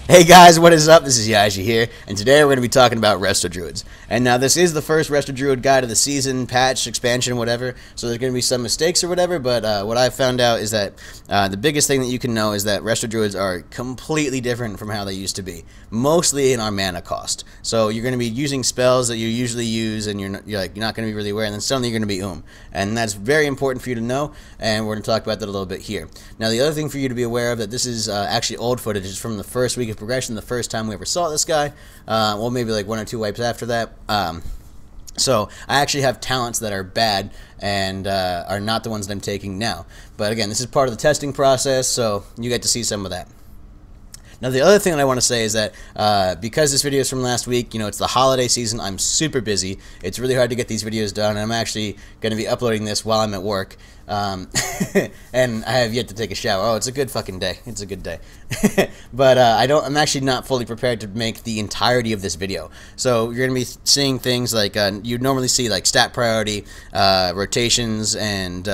Hey guys, what is up? This is Yaji here, and today we're going to be talking about Resto Druids. And now this is the first Resto Druid guide of the season, patch, expansion, whatever, so there's going to be some mistakes or whatever, but what I found out is that the biggest thing that you can know is that Resto Druids are completely different from how they used to be, mostly in our mana cost. So you're going to be using spells that you usually use, and you're not going to be really aware, and then suddenly you're going to be and that's very important for you to know, and we're going to talk about that a little bit here. Now the other thing for you to be aware of, that this is actually old footage. It's from the first week of progression, the first time we ever saw this guy, well, maybe like 1 or 2 wipes after that. So I actually have talents that are bad and are not the ones that I'm taking now. But again, this is part of the testing process, so you get to see some of that. Now the other thing that I want to say is that because this video is from last week, you know, it's the holiday season, I'm super busy. It's really hard to get these videos done, and I'm actually going to be uploading this while I'm at work. And I have yet to take a shower. Oh, it's a good fucking day. It's a good day. But I'm actually not fully prepared to make the entirety of this video. So you're going to be seeing things like you'd normally see, like stat priority, rotations, and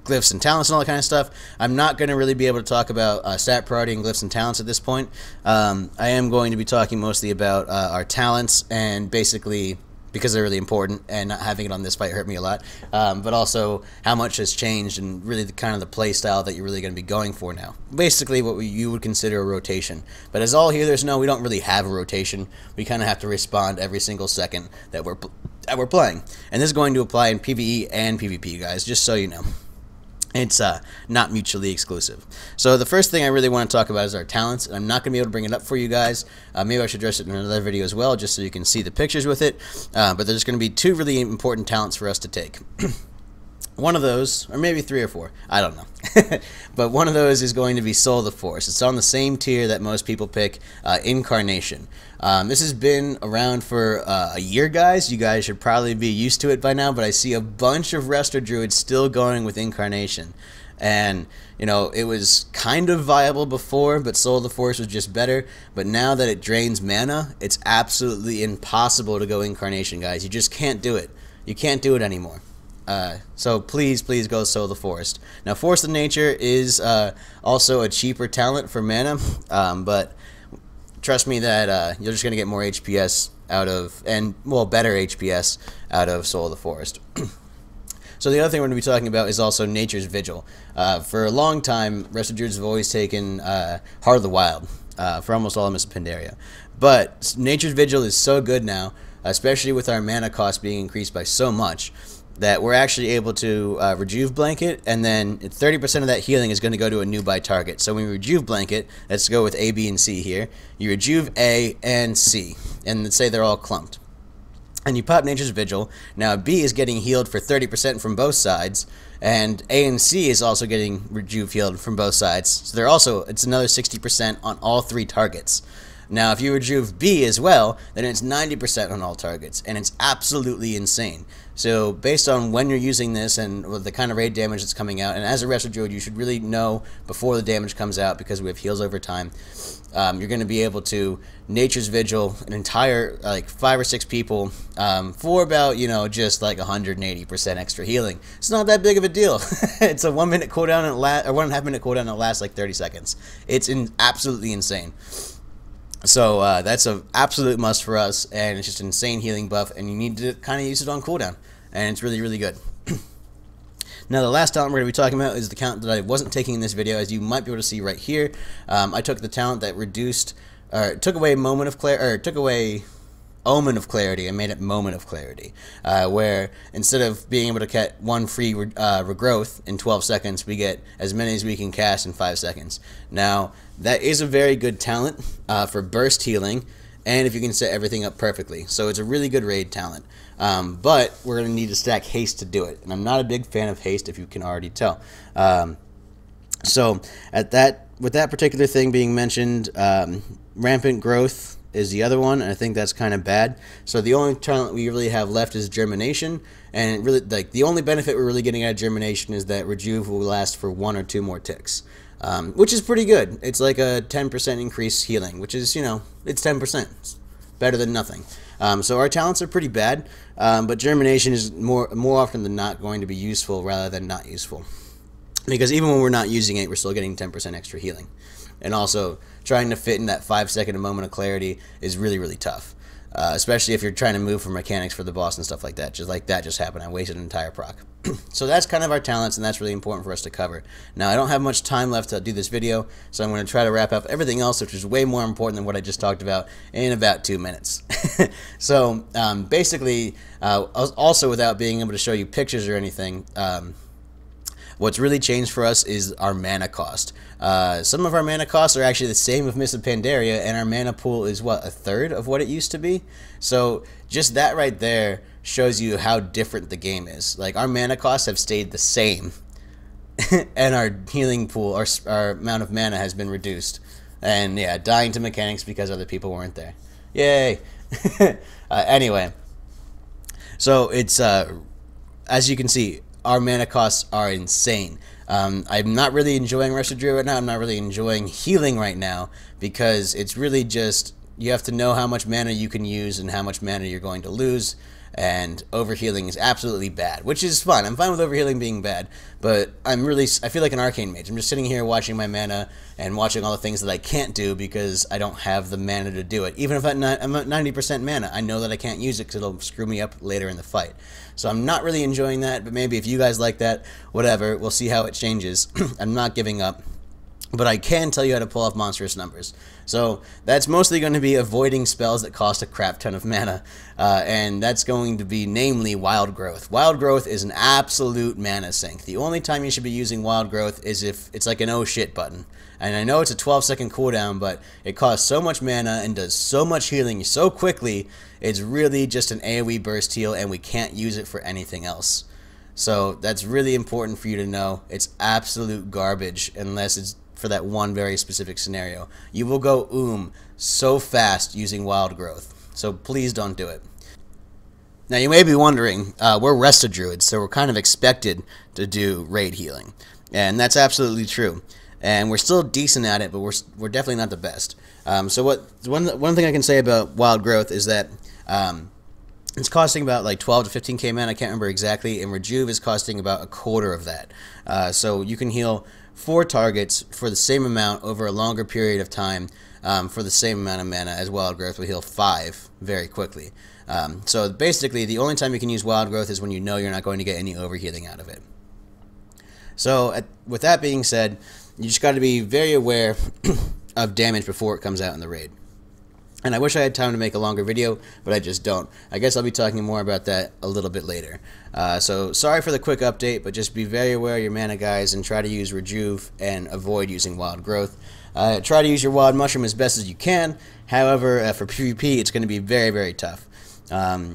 glyphs and talents and all that kind of stuff. I'm not going to really be able to talk about stat priority and glyphs and talents at this point. I am going to be talking mostly about our talents, and basically because they're really important, and not having it on this fight hurt me a lot, but also how much has changed and really the kind of the play style that you're really going to be going for now. Basically what you would consider a rotation. But as all healers know, we don't really have a rotation. We kind of have to respond every single second that we're playing. And this is going to apply in PvE and PvP, guys, just so you know. It's not mutually exclusive. So the first thing I really want to talk about is our talents. I'm not going to be able to bring it up for you guys. Maybe I should address it in another video as well, just so you can see the pictures with it. But there's going to be 2 really important talents for us to take. One of those, or maybe 3 or 4, I don't know. But one of those is going to be Soul of the Forest. It's on the same tier that most people pick, Incarnation. This has been around for a year, guys. You guys should probably be used to it by now, but I see a bunch of Resto Druids still going with Incarnation. And, you know, it was kind of viable before, but Soul of the Forest was just better. But now that it drains mana, it's absolutely impossible to go Incarnation, guys. You just can't do it. You can't do it anymore. So please go Soul of the Forest. Now Force of Nature is also a cheaper talent for mana, but trust me that you're just going to get more HPS out of, and well, better HPS out of Soul of the Forest. So the other thing we're going to be talking about is also Nature's Vigil. For a long time, Resto Druids have always taken Heart of the Wild for almost all of Miss Pandaria. But Nature's Vigil is so good now, especially with our mana cost being increased by so much, that we're actually able to Rejuve Blanket, and then 30% of that healing is going to go to a new by target. So when we Rejuve Blanket, let's go with A, B, and C here. You Rejuve A and C, and let's say they're all clumped. And you pop Nature's Vigil. Now B is getting healed for 30% from both sides, and A and C is also getting Rejuve healed from both sides. So they're also, it's another 60% on all 3 targets. Now, if you Rejuve B as well, then it's 90% on all targets, and it's absolutely insane. So, based on when you're using this and the kind of raid damage that's coming out, and as a Resto Druid, you should really know before the damage comes out, because we have heals over time. You're going to be able to Nature's Vigil an entire, like, 5 or 6 people for about, you know, just like 180% extra healing. It's not that big of a deal. It's a 1 minute cooldown, and or 1.5 minute cooldown, and it lasts like 30 seconds. It's absolutely insane. So that's an absolute must for us, and it's just an insane healing buff, and you need to kind of use it on cooldown, and it's really, really good. Now the last talent we're going to be talking about is the talent that I wasn't taking in this video, as you might be able to see right here. I took the talent that took away Omen of Clarity and made it Moment of Clarity, where instead of being able to get 1 free regrowth in 12 seconds, we get as many as we can cast in 5 seconds. Now, that is a very good talent for burst healing, and if you can set everything up perfectly. So it's a really good raid talent. But we're going to need to stack haste to do it, and I'm not a big fan of haste, if you can already tell. So with that particular thing being mentioned, rampant growth is the other one, and I think that's kind of bad. So the only talent we really have left is Germination, and really, like, the only benefit we're really getting out of Germination is that Rejuve will last for 1 or 2 more ticks, which is pretty good. It's like a 10% increase healing, which is, you know, it's 10%. It's better than nothing. So our talents are pretty bad, but Germination is more often than not going to be useful rather than not useful, because even when we're not using it, we're still getting 10% extra healing. and also trying to fit in that 5-second moment of clarity is really, really tough. Especially if you're trying to move for mechanics for the boss and stuff like that. Just happened. I wasted an entire proc. So that's kind of our talents, and that's really important for us to cover. Now, I don't have much time left to do this video, so I'm going to try to wrap up everything else, which is way more important than what I just talked about, in about 2 minutes. So basically, also without being able to show you pictures or anything, what's really changed for us is our mana cost. Some of our mana costs are actually the same with Mists of Pandaria, and our mana pool is, what, a third of what it used to be? So just that right there shows you how different the game is. Like, our mana costs have stayed the same, and our healing pool, our amount of mana has been reduced. And yeah, dying to mechanics because other people weren't there. Yay! Anyway, so it's, as you can see, our mana costs are insane. I'm not really enjoying Resto Druid right now. I'm not really enjoying healing right now because it's really just, you have to know how much mana you can use and how much mana you're going to lose, and overhealing is absolutely bad, which is fine. I'm fine with overhealing being bad, but I feel like an arcane mage. I'm just sitting here watching my mana and watching all the things that I can't do because I don't have the mana to do it. Even if I'm at 90% mana, I know that I can't use it because it'll screw me up later in the fight. So I'm not really enjoying that, but maybe if you guys like that, whatever, we'll see how it changes. I'm not giving up. But I can tell you how to pull off monstrous numbers. So that's mostly going to be avoiding spells that cost a crap ton of mana. And that's going to be namely Wild Growth. Wild Growth is an absolute mana sink. The only time you should be using Wild Growth is if it's like an oh shit button. And I know it's a 12-second cooldown, but it costs so much mana and does so much healing so quickly, it's really just an AoE burst heal, and we can't use it for anything else. So that's really important for you to know. It's absolute garbage unless it's for that one very specific scenario. You will go so fast using Wild Growth, so please don't do it. Now you may be wondering, we're Resto Druids, so we're kind of expected to do raid healing, and that's absolutely true. And we're still decent at it, but we're definitely not the best. So one thing I can say about Wild Growth is that it's costing about like 12 to 15k mana, I can't remember exactly, and Rejuve is costing about a quarter of that. So you can heal 4 targets for the same amount over a longer period of time for the same amount of mana as Wild Growth will heal 5 very quickly. So basically, the only time you can use Wild Growth is when you know you're not going to get any overhealing out of it. So with that being said, you just got to be very aware of damage before it comes out in the raid. And I wish I had time to make a longer video, but I just don't. I guess I'll be talking more about that a little bit later. So sorry for the quick update, but just be very aware of your mana, guys, and try to use Rejuve and avoid using Wild Growth. Try to use your Wild Mushroom as best as you can. However, for PvP, it's going to be very, very tough.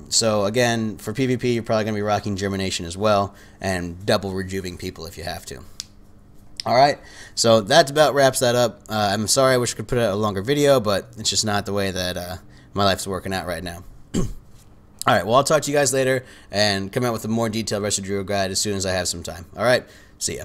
So again, for PvP, you're probably going to be rocking Germination as well, and double Rejuving people if you have to. Alright, so that about wraps that up. I'm sorry, I wish I could put out a longer video, but it's just not the way that my life's working out right now. Alright, well, I'll talk to you guys later and come out with a more detailed Resto Druid guide as soon as I have some time. Alright, see ya.